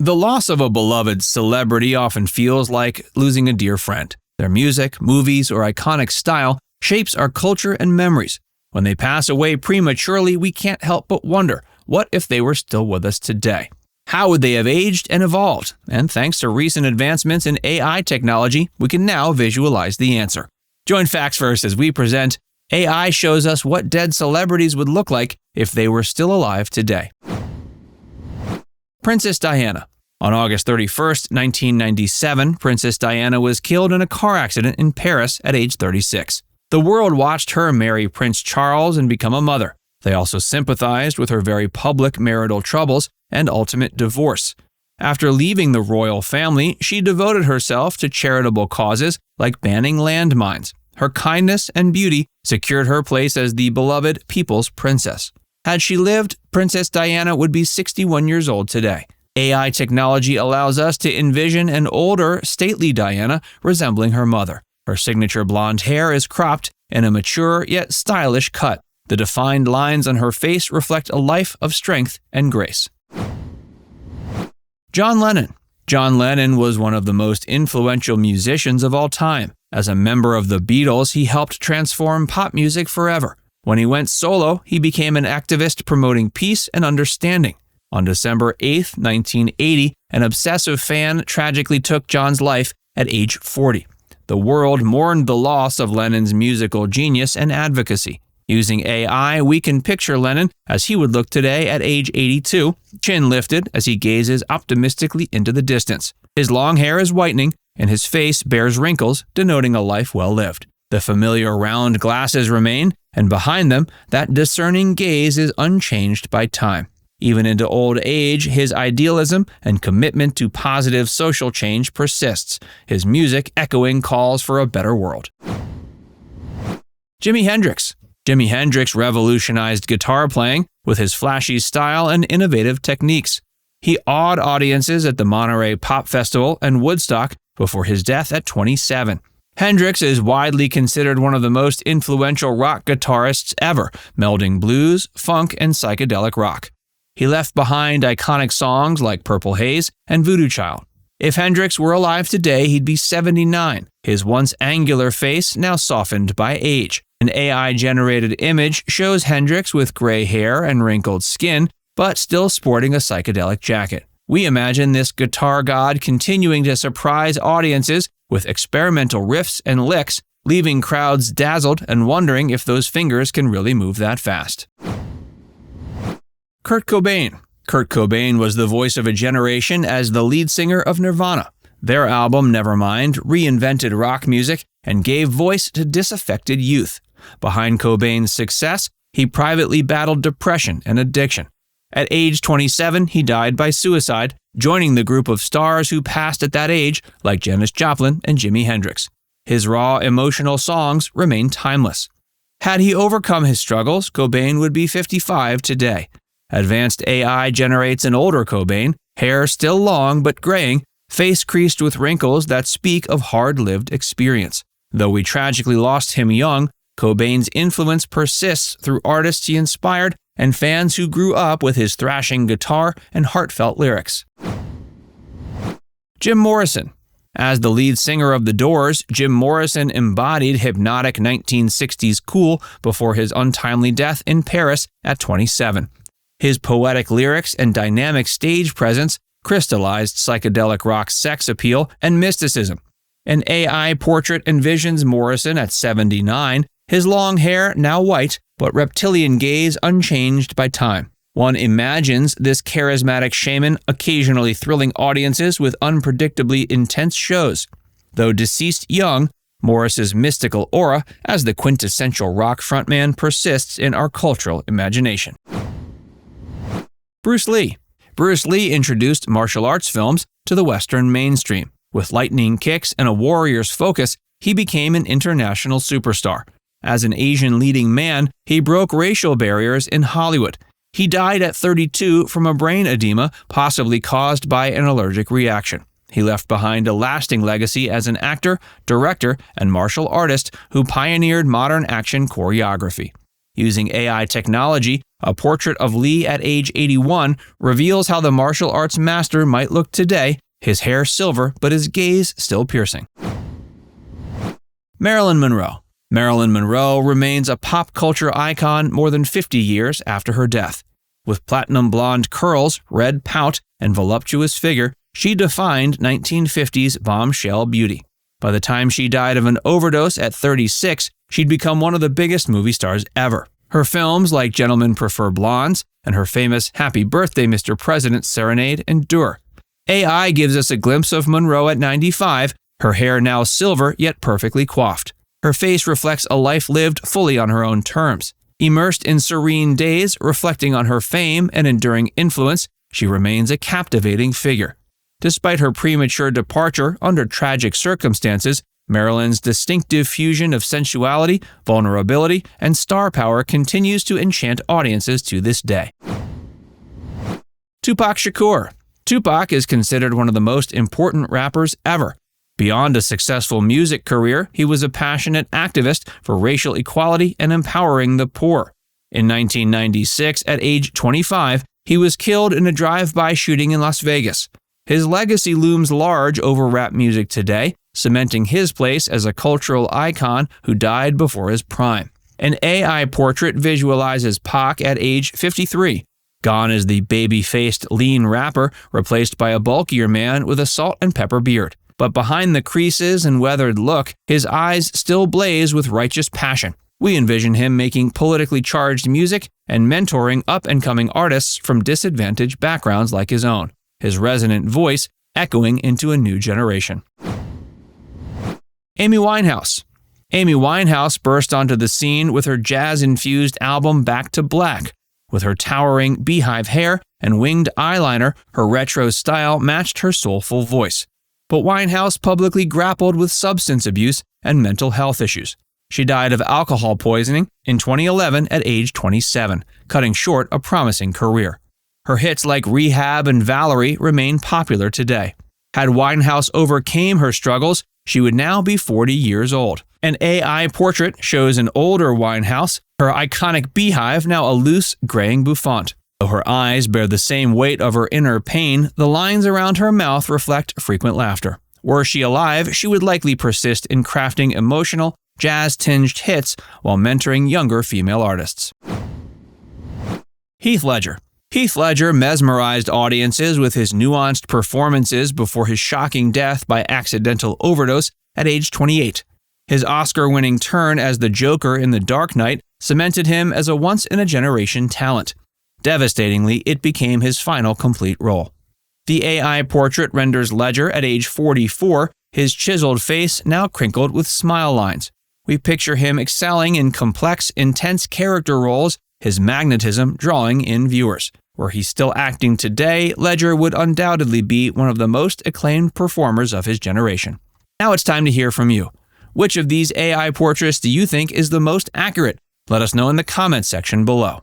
The loss of a beloved celebrity often feels like losing a dear friend. Their music, movies, or iconic style shapes our culture and memories. When they pass away prematurely, we can't help but wonder, what if they were still with us today? How would they have aged and evolved? And thanks to recent advancements in AI technology, we can now visualize the answer. Join Facts First as we present AI shows us what dead celebrities would look like if they were still alive today. Princess Diana. On August 31st, 1997, Princess Diana was killed in a car accident in Paris at age 36. The world watched her marry Prince Charles and become a mother. They also sympathized with her very public marital troubles and ultimate divorce. After leaving the royal family, she devoted herself to charitable causes like banning landmines. Her kindness and beauty secured her place as the beloved people's princess. Had she lived, Princess Diana would be 61 years old today. AI technology allows us to envision an older, stately Diana resembling her mother. Her signature blonde hair is cropped in a mature yet stylish cut. The defined lines on her face reflect a life of strength and grace. John Lennon. John Lennon was one of the most influential musicians of all time. As a member of the Beatles, he helped transform pop music forever. When he went solo, he became an activist promoting peace and understanding. On December 8, 1980, an obsessive fan tragically took John's life at age 40. The world mourned the loss of Lennon's musical genius and advocacy. Using AI, we can picture Lennon as he would look today at age 82, chin lifted as he gazes optimistically into the distance. His long hair is whitening, and his face bears wrinkles, denoting a life well lived. The familiar round glasses remain, and behind them, that discerning gaze is unchanged by time. Even into old age, his idealism and commitment to positive social change persists, his music echoing calls for a better world. Jimi Hendrix. Jimi Hendrix revolutionized guitar playing with his flashy style and innovative techniques. He awed audiences at the Monterey Pop Festival and Woodstock before his death at 27. Hendrix is widely considered one of the most influential rock guitarists ever, melding blues, funk, and psychedelic rock. He left behind iconic songs like Purple Haze and Voodoo Child. If Hendrix were alive today, he'd be 79, his once angular face now softened by age. An AI-generated image shows Hendrix with gray hair and wrinkled skin, but still sporting a psychedelic jacket. We imagine this guitar god continuing to surprise audiences with experimental riffs and licks, leaving crowds dazzled and wondering if those fingers can really move that fast. Kurt Cobain. Kurt Cobain was the voice of a generation as the lead singer of Nirvana. Their album, Nevermind, reinvented rock music and gave voice to disaffected youth. Behind Cobain's success, he privately battled depression and addiction. At age 27, he died by suicide, joining the group of stars who passed at that age, like Janis Joplin and Jimi Hendrix. His raw, emotional songs remain timeless. Had he overcome his struggles, Cobain would be 55 today. Advanced AI generates an older Cobain, hair still long but graying, face creased with wrinkles that speak of hard-lived experience. Though we tragically lost him young, Cobain's influence persists through artists he inspired and fans who grew up with his thrashing guitar and heartfelt lyrics. Jim Morrison. As the lead singer of The Doors, Jim Morrison embodied hypnotic 1960s cool before his untimely death in Paris at 27. His poetic lyrics and dynamic stage presence crystallized psychedelic rock's sex appeal and mysticism. An AI portrait envisions Morrison at 79, his long hair now white, but reptilian gaze unchanged by time. One imagines this charismatic shaman occasionally thrilling audiences with unpredictably intense shows. Though deceased young, Morris's mystical aura as the quintessential rock frontman persists in our cultural imagination. Bruce Lee. Bruce Lee introduced martial arts films to the Western mainstream. With lightning kicks and a warrior's focus, he became an international superstar. As an Asian leading man, he broke racial barriers in Hollywood. He died at 32 from a brain edema, possibly caused by an allergic reaction. He left behind a lasting legacy as an actor, director, and martial artist who pioneered modern action choreography. Using AI technology, a portrait of Lee at age 81 reveals how the martial arts master might look today, his hair silver but his gaze still piercing. Marilyn Monroe. Marilyn Monroe remains a pop culture icon more than 50 years after her death. With platinum blonde curls, red pout, and voluptuous figure, she defined 1950s bombshell beauty. By the time she died of an overdose at 36, she'd become one of the biggest movie stars ever. Her films like Gentlemen Prefer Blondes and her famous Happy Birthday, Mr. President serenade endure. AI gives us a glimpse of Monroe at 95, her hair now silver yet perfectly coiffed. Her face reflects a life lived fully on her own terms. Immersed in serene days, reflecting on her fame and enduring influence, she remains a captivating figure. Despite her premature departure under tragic circumstances, Marilyn's distinctive fusion of sensuality, vulnerability, and star power continues to enchant audiences to this day. Tupac Shakur. Tupac is considered one of the most important rappers ever. Beyond a successful music career, he was a passionate activist for racial equality and empowering the poor. In 1996, at age 25, he was killed in a drive-by shooting in Las Vegas. His legacy looms large over rap music today, cementing his place as a cultural icon who died before his prime. An AI portrait visualizes Pac at age 53. Gone is the baby-faced, lean rapper, replaced by a bulkier man with a salt and pepper beard. But behind the creases and weathered look, his eyes still blaze with righteous passion. We envision him making politically charged music and mentoring up-and-coming artists from disadvantaged backgrounds like his own, his resonant voice echoing into a new generation. Amy Winehouse. Amy Winehouse burst onto the scene with her jazz-infused album Back to Black. With her towering beehive hair and winged eyeliner, her retro style matched her soulful voice. But Winehouse publicly grappled with substance abuse and mental health issues. She died of alcohol poisoning in 2011 at age 27, cutting short a promising career. Her hits like Rehab and Valerie remain popular today. Had Winehouse overcame her struggles, she would now be 40 years old. An AI portrait shows an older Winehouse, her iconic beehive now a loose, graying bouffant. Though her eyes bear the same weight of her inner pain, the lines around her mouth reflect frequent laughter. Were she alive, she would likely persist in crafting emotional, jazz-tinged hits while mentoring younger female artists. Heath Ledger. Heath Ledger mesmerized audiences with his nuanced performances before his shocking death by accidental overdose at age 28. His Oscar-winning turn as the Joker in The Dark Knight cemented him as a once-in-a-generation talent. Devastatingly, it became his final complete role. The AI portrait renders Ledger at age 44, his chiseled face now crinkled with smile lines. We picture him excelling in complex, intense character roles, his magnetism drawing in viewers. Were he still acting today, Ledger would undoubtedly be one of the most acclaimed performers of his generation. Now it's time to hear from you. Which of these AI portraits do you think is the most accurate? Let us know in the comments section below.